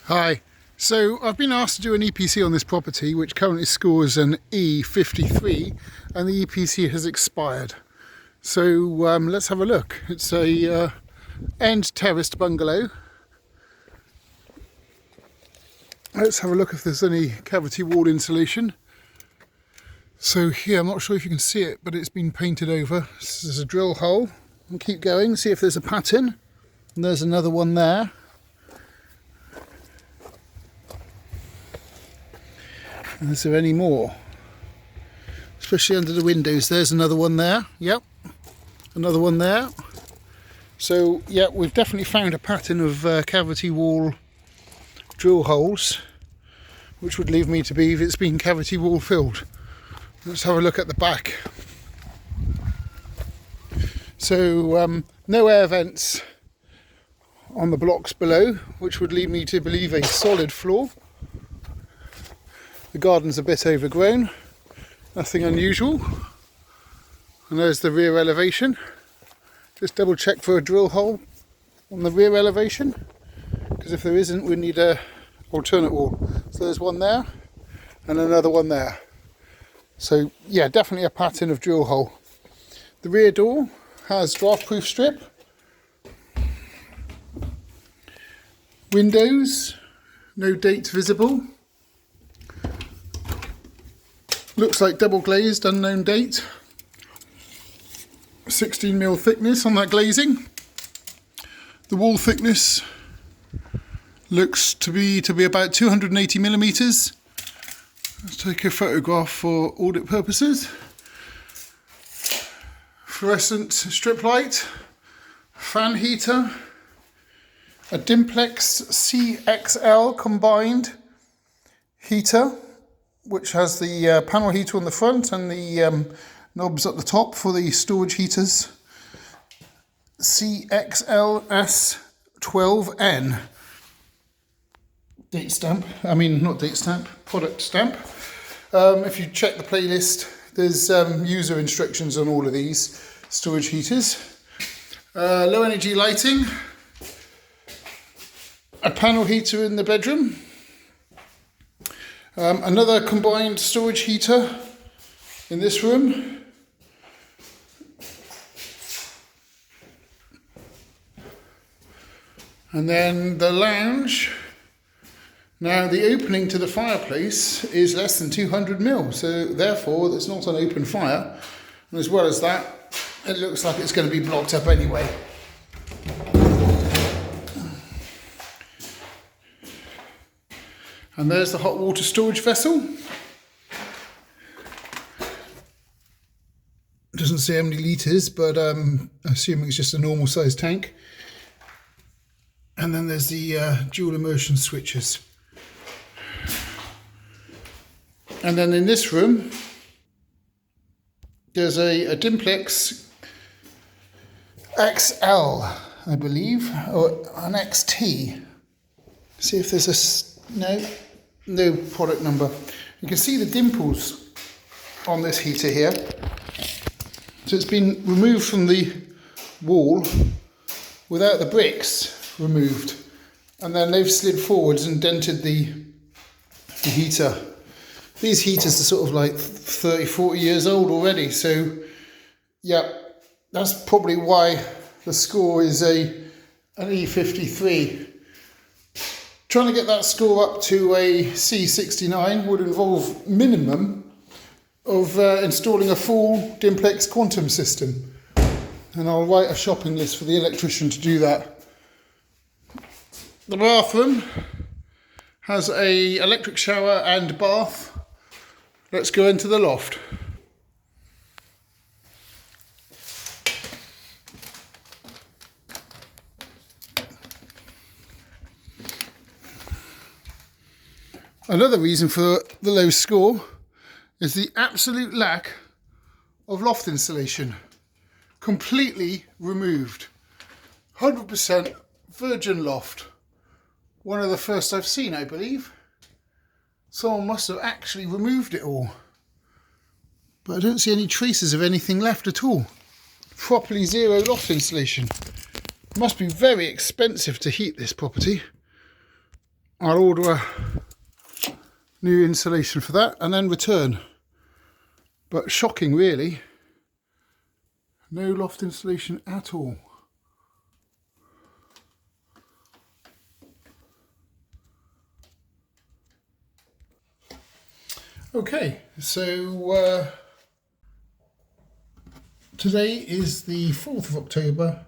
Hi. So I've been asked to do an EPC on this property, which currently scores an E53, and the EPC has expired. So let's have a look. It's a end terraced bungalow. Let's have a look if there's any cavity wall insulation. So here, I'm not sure if you can see it, but it's been painted over. This is a drill hole. And keep going, see if there's a pattern. And there's another one there. And is there any more? Especially under the windows. There's another one there. Yep. Another one there. So, yeah, we've definitely found a pattern of cavity wall drill holes, which would lead me to believe it's been cavity wall filled. Let's have a look at the back. So, no air vents on the blocks below, which would lead me to believe a solid floor. The garden's a bit overgrown, nothing unusual. And there's the rear elevation. Just double check for a drill hole on the rear elevation, because if there isn't, we need a alternate wall. So there's one there and another one there. So yeah, definitely a pattern of drill hole. The rear door has draft proof strip. Windows, no date visible. Looks like double glazed, unknown date. 16mm thickness on that glazing. The wall thickness looks to be about 280mm. Let's take a photograph for audit purposes. Fluorescent strip light, fan heater, a Dimplex CXL combined heater, which has the panel heater on the front and the knobs at the top for the storage heaters. CXLS12N. Date stamp, not date stamp, product stamp. If you check the playlist, there's user instructions on all of these storage heaters. Low energy lighting. A panel heater in the bedroom. Another combined storage heater in this room. And then the lounge. Now the opening to the fireplace is less than 200mm, so therefore it's not an open fire. And as well as that, it looks like it's going to be blocked up anyway. And there's the hot water storage vessel. Doesn't say how many litres, but assuming it's just a normal sized tank. And then there's the dual immersion switches. And then in this room, there's a Dimplex XL, I believe, or an XT. See if there's a... No product number. You can see the dimples on this heater here. So it's been removed from the wall without the bricks removed. And then they've slid forwards and dented the heater. These heaters are sort of like 30, 40 years old already. So yeah, that's probably why the score is an E53. Trying to get that score up to a C69 would involve minimum of installing a full Dimplex quantum system. And I'll write a shopping list for the electrician to do that. The bathroom has an electric shower and bath. Let's go into the loft. Another reason for the low score is the absolute lack of loft insulation. Completely removed. 100% virgin loft. One of the first I've seen, I believe. Someone must have actually removed it all. But I don't see any traces of anything left at all. Properly zero loft insulation. Must be very expensive to heat this property. I'll order a new insulation for that and then return. But shocking really, no loft insulation at all. Okay, so today is the 4th of October.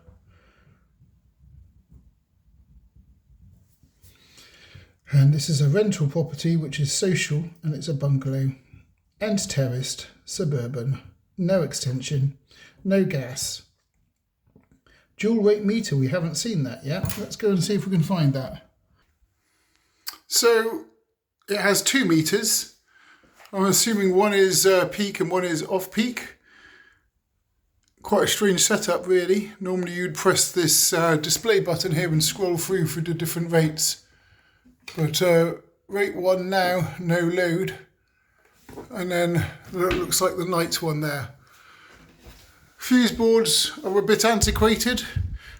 And this is a rental property which is social, and it's a bungalow, end terraced, suburban, no extension, no gas. Dual rate meter, we haven't seen that yet. Let's go and see if we can find that. So it has 2 meters. I'm assuming one is peak and one is off peak. Quite a strange setup really. Normally you'd press this display button here and scroll through the different rates. But rate 1 now, no load, and then it looks like the night one there. Fuse boards are a bit antiquated.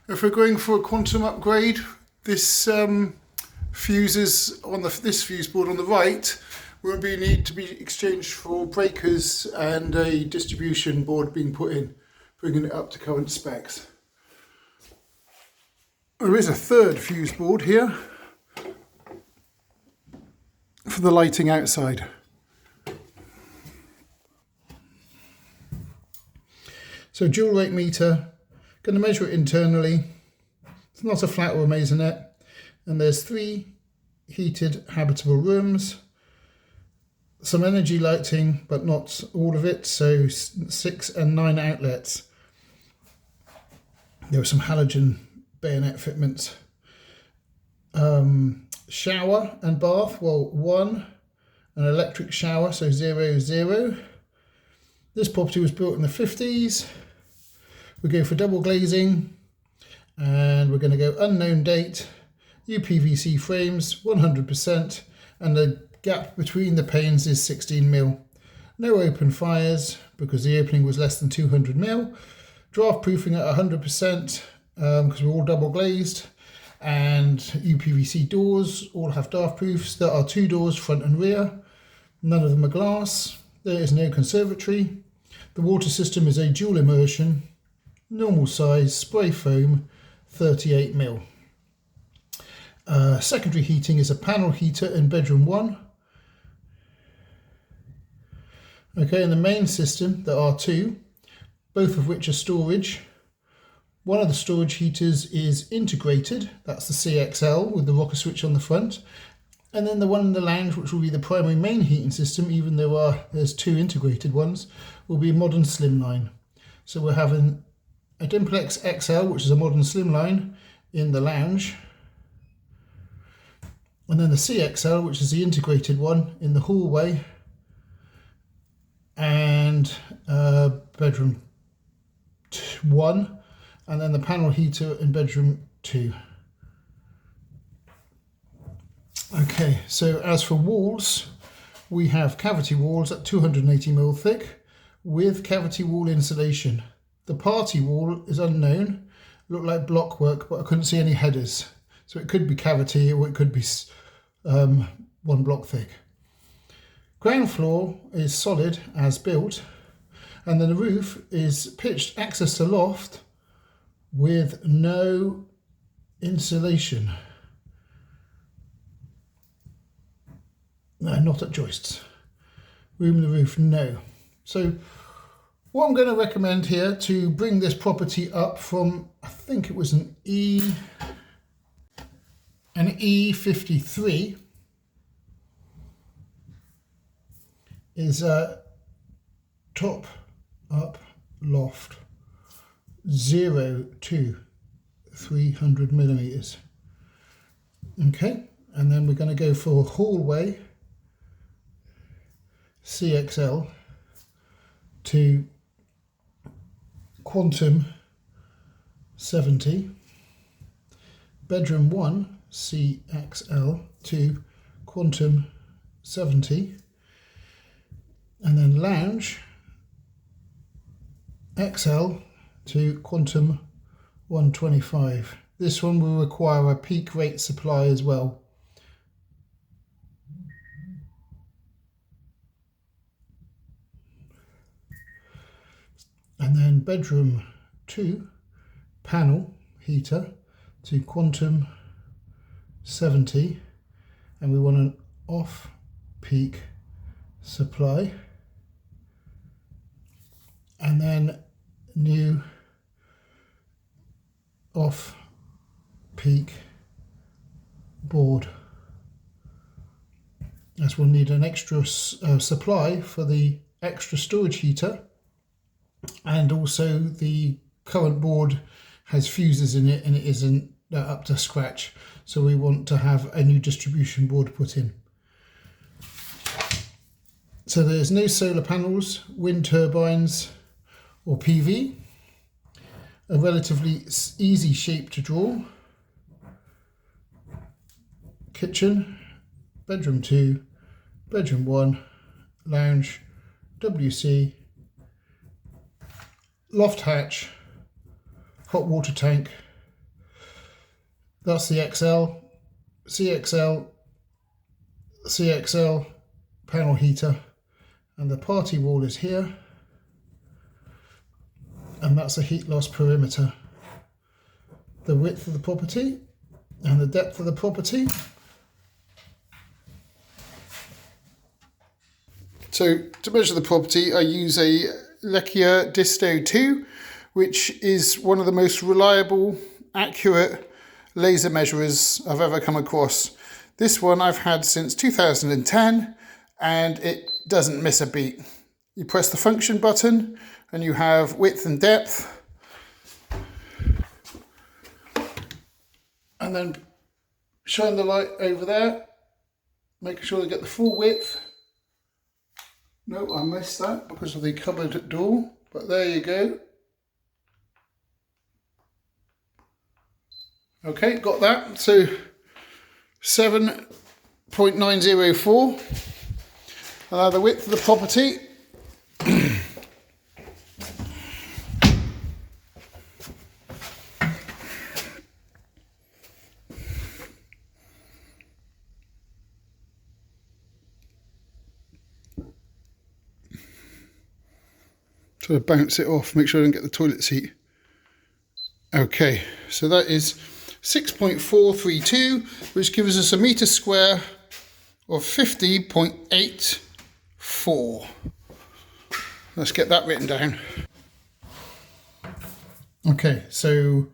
If we're going for a quantum upgrade, this fuses on this fuse board on the right will need to be exchanged for breakers and a distribution board being put in, bringing it up to current specs. There is a 3rd fuse board here for the lighting outside. So dual rate meter, going to measure it internally. It's not a flat or a maisonette, and there's 3 heated habitable rooms, some energy lighting but not all of it, so 6 and 9 outlets. There are some halogen bayonet fitments. Shower and bath, well, 1, an electric shower, so 0, 0. This property was built in the 50s. We go for double glazing, and we're going to go unknown date, UPVC frames, 100%, and the gap between the panes is 16mm. No open fires, because the opening was less than 200mm. Draft proofing at 100%, because we're all double glazed. And UPVC doors all have draft proofs. There are 2 doors, front and rear. None of them are glass. There is no conservatory. The water system is a dual immersion, normal size, spray foam, 38mm. Secondary heating is a panel heater in bedroom 1. Okay, in the main system there are 2, both of which are storage. One of the storage heaters is integrated, that's the CXL with the rocker switch on the front. And then the one in the lounge, which will be the primary main heating system, even though there's 2 integrated ones, will be a modern slimline. So we're having a Dimplex XL, which is a modern slimline, in the lounge. And then the CXL, which is the integrated one, in the hallway and bedroom 1. And then the panel heater in bedroom 2. Okay, so as for walls, we have cavity walls at 280mm thick with cavity wall insulation. The party wall is unknown, looked like block work, but I couldn't see any headers. So it could be cavity or it could be 1 block thick. Ground floor is solid as built, and then the roof is pitched access to loft with no insulation. No, not at joists. Room in the roof, no. So what I'm going to recommend here to bring this property up from, I think it was an E53, is a top up loft 0 to 300mm. Okay, and then we're going to go for hallway CXL to quantum 70, bedroom 1 CXL to quantum 70, and then lounge XL to quantum 125. This one will require a peak rate supply as well. And then bedroom 2 panel heater to quantum 70, and we want an off-peak supply, and then new off-peak board, as we'll need an extra supply for the extra storage heater, and also the current board has fuses in it and it isn't up to scratch, so we want to have a new distribution board put in. So there's no solar panels, wind turbines or PV, a relatively easy shape to draw, kitchen, bedroom 2, bedroom 1, lounge, WC, loft hatch, hot water tank. That's the XL, CXL, CXL panel heater, and the party wall is here, and that's a heat loss perimeter. The width of the property and the depth of the property. So to measure the property, I use a Wiltshire Disto 2, which is one of the most reliable, accurate laser measurers I've ever come across. This one I've had since 2010 and it doesn't miss a beat. You press the function button and you have width and depth, and then shine the light over there, making sure they get the full width. No, I missed that because of the cupboard door, but there you go. Okay, got that. So 7.904. The width of the property. So bounce it off, make sure I don't get the toilet seat. Okay, so that is 6.432, which gives us a metre square of 50.84. Let's get that written down. Okay, so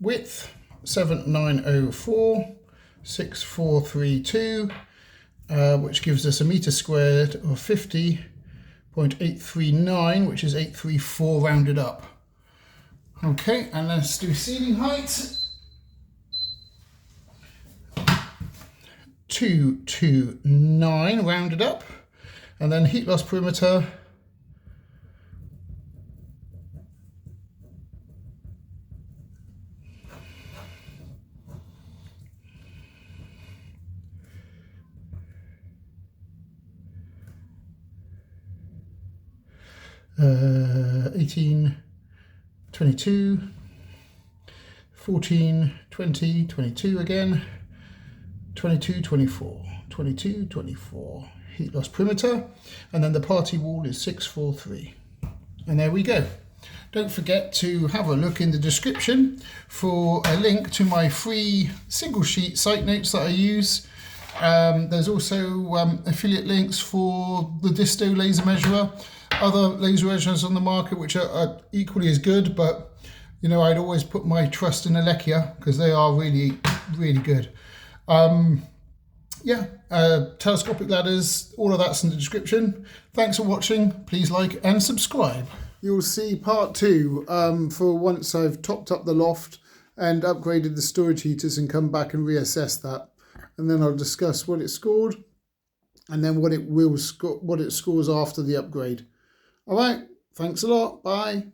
width 7904, 6432, which gives us a metre squared of 50.839, which is 834 rounded up. Okay, and let's do ceiling height. 229 rounded up, and then heat loss perimeter 18, 22, 14, 20, 22 again, 22, 24, 22, 24, heat loss perimeter, and then the party wall is 643. And there we go. Don't forget to have a look in the description for a link to my free single sheet site notes that I use. There's also affiliate links for the Disto laser measurer, other laser measurers on the market which are equally as good, but you know, I'd always put my trust in Wiltshire because they are really, really good. Telescopic ladders, all of that's in the description. Thanks for watching. Please like and subscribe. You'll see part 2 for once I've topped up the loft and upgraded the storage heaters and come back and reassess that. And then I'll discuss what it scored and then what it scores after the upgrade. All right, thanks a lot. Bye.